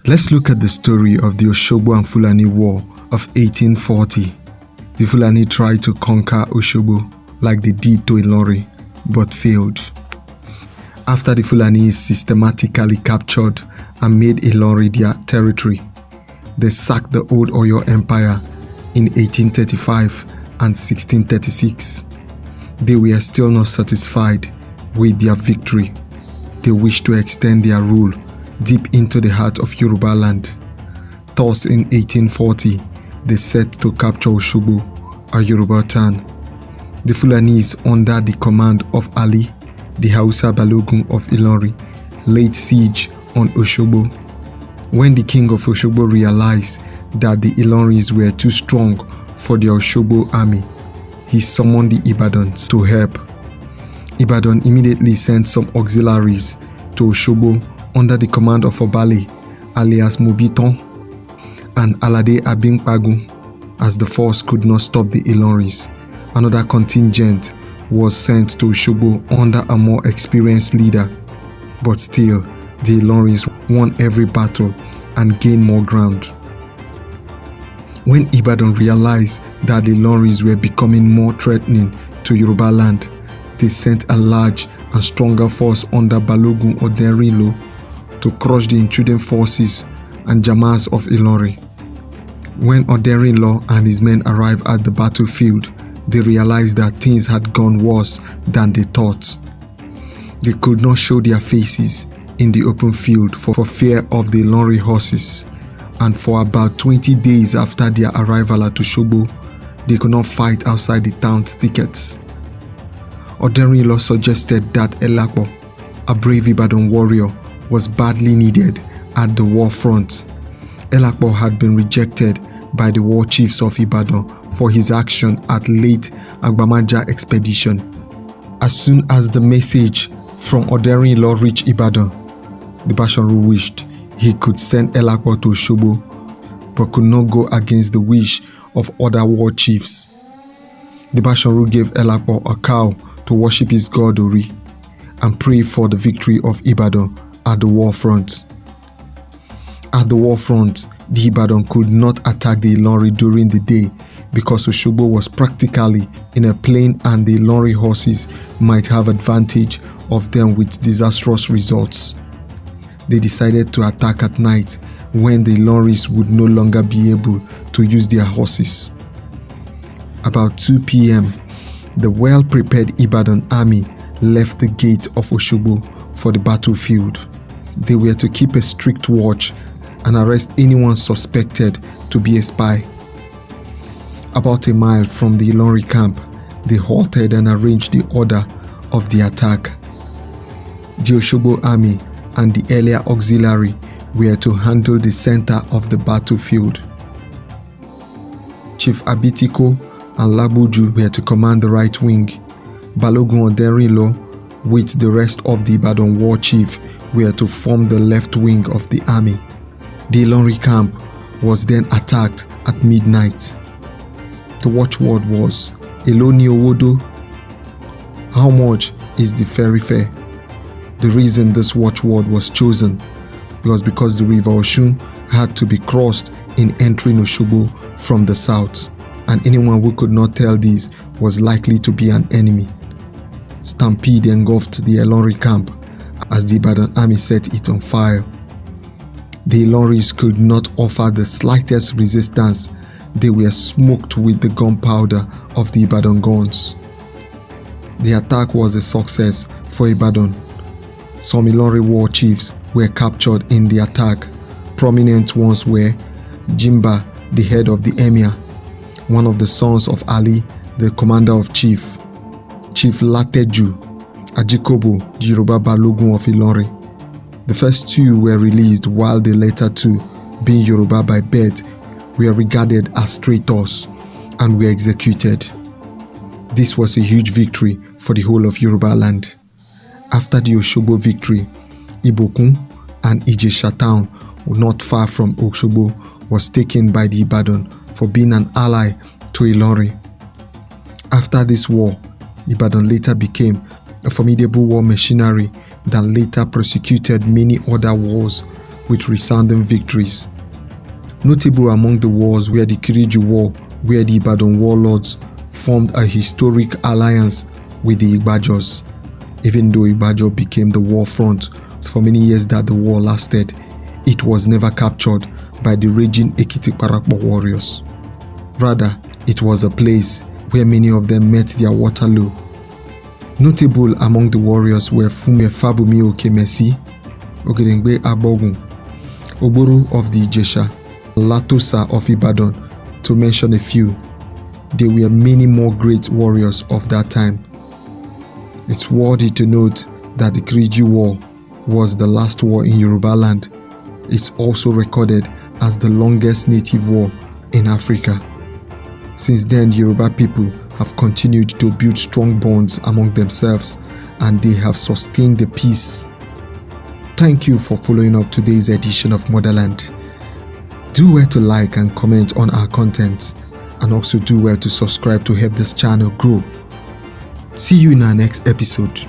Let's look at the story of the Oshogbo and Fulani War of 1840. The Fulani tried to conquer Oshogbo like they did to Ilorin, but failed. After the Fulanis systematically captured and made Ilorin their territory, they sacked the old Oyo Empire in 1835 and 1636. They were still not satisfied with their victory. They wished to extend their rule deep into the heart of Yoruba land. Thus in 1840, they set to capture Oshogbo, a Yoruba town. The Fulanis, under the command of Ali, the Hausa Balogun of Ilorin, laid siege on Oshogbo. When the king of Oshogbo realized that the Ilorins were too strong for the Oshogbo army, he summoned the Ibadans to help. Ibadan immediately sent some auxiliaries to Oshogbo under the command of Obale, alias Mobiton, and Alade Abinkpagun. As the force could not stop the Ilorins, another contingent was sent to Oshogbo under a more experienced leader. But still, the Ilorins won every battle and gained more ground. When Ibadan realized that the Ilorins were becoming more threatening to Yoruba land, they sent a large and stronger force under Balogun Oderinlo to crush the intruding forces and Jamas of Ilorin. When Oderinlo and his men arrived at the battlefield, they realized that things had gone worse than they thought. They could not show their faces in the open field for fear of the Ilorin horses, and for about 20 days after their arrival at Oshogbo, they could not fight outside the town's thickets. Oderinlo suggested that Elakpo, a brave Ibadan warrior, was badly needed at the war front. Elakpo had been rejected by the war chiefs of Ibadan for his action at late Agbamaja expedition. As soon as the message from Oderinlo reached Ibadan, the Basharu wished he could send Elakpo to Oshogbo, but could not go against the wish of other war chiefs. The Basharu gave Elakpo a cow to worship his god Ori and pray for the victory of Ibadan at the war front. At the war front, the Ibadan could not attack the Ilorin during the day because Oshogbo was practically in a plain and the Ilorin horses might have advantage of them with disastrous results. They decided to attack at night when the Ilorins would no longer be able to use their horses. About 2 p.m., the well-prepared Ibadan army left the gate of Oshogbo for the battlefield. They were to keep a strict watch and arrest anyone suspected to be a spy. About a mile from the Ilorin camp, they halted and arranged the order of the attack. The Oshogbo army and the earlier auxiliary were to handle the center of the battlefield. Chief Abitiko and Labuju were to command the right wing. Balogun Oderinlo with the rest of the Ibadan war chief were to form the left wing of the army. The Ilorin camp was then attacked at midnight. The watchword was, "Elo ni owodo?" How much is the ferry fare? The reason this watchword was chosen was because the river Oshun had to be crossed in entering Oshogbo from the south, and anyone who could not tell this was likely to be an enemy. Stampede engulfed the Ilorin camp as the Ibadan army set it on fire. The Ilorins could not offer the slightest resistance. They were smoked with the gunpowder of the Ibadan guns. The attack was a success for Ibadan. Some Ilorin war chiefs were captured in the attack. Prominent ones were Jimba, the head of the emir, one of the sons of Ali, the commander of Chief Lateju, Ajikobo, the Yoruba Balogun of Ilorin. The first two were released, while the later two, being Yoruba by birth, were regarded as traitors and were executed. This was a huge victory for the whole of Yoruba land. After the Oshogbo victory, Ibokun and Ijesha town, not far from Oshogbo, was taken by the Ibadan for being an ally to Ilorin. After this war, Ibadan later became a formidable war machinery that later prosecuted many other wars with resounding victories. Notable among the wars were the Kiriju War, where the Ibadan warlords formed a historic alliance with the Igbajos. Even though Igbajo became the war front for many years that the war lasted, it was never captured by the raging Ekiti-Parappa warriors. Rather, it was a place where many of them met their Waterloo. Notable among the warriors were Fume Fabumi Okemesi, Ogedengbe Abogun, Oboro of the Ijesha, Latosa of Ibadan, to mention a few. There were many more great warriors of that time. It's worthy to note that the Kiriju War was the last war in Yoruba land. It's also recorded as the longest native war in Africa. Since then, Yoruba people have continued to build strong bonds among themselves, and they have sustained the peace. Thank you for following up today's edition of Motherland. Do well to like and comment on our content, and also do well to subscribe to help this channel grow. See you in our next episode.